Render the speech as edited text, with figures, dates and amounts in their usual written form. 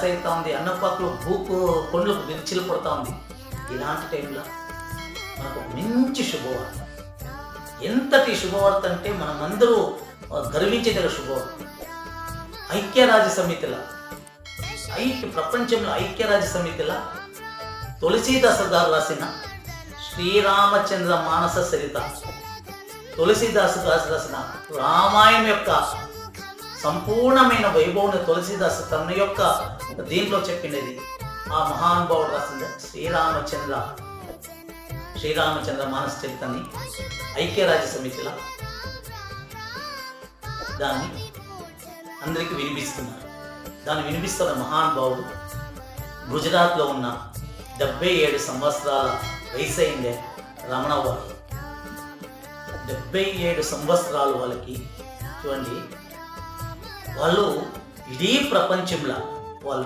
అవుతా ఉంది, అన్నపాకులు కొండలకు విరిచిలు పడుతూ ఉంది. ఇలాంటి టైంలో మనకు మంచి శుభవార్త. ఎంతటి శుభవార్త అంటే మనమందరూ గర్వించదగ్గ శుభవార్త. ఐక్యరాజ్య సమితిలో ప్రపంచంలో ఐక్యరాజ్య సమితిలో తులసీదాస్ గారు రాసిన శ్రీరామచంద్ర మానస చరిత, తులసీదాస్ గారు రాసిన రామాయణం యొక్క సంపూర్ణమైన వైభవం తులసీదాస్ తన యొక్క దీంట్లో చెప్పినది. ఆ మహానుభావుడు రాసిన శ్రీరామచంద్ర మానస చరితని ఐక్యరాజ్య సమితిలో దాన్ని అందరికీ వినిపిస్తున్నారు. దాన్ని వినిపిస్తున్న మహానుభావుడు గుజరాత్లో ఉన్న 77 సంవత్సరాల వయసు అయిందే రమణ వారు. 77 సంవత్సరాలు వాళ్ళకి. చూడండి, వాళ్ళు ఇడీ ప్రపంచంలో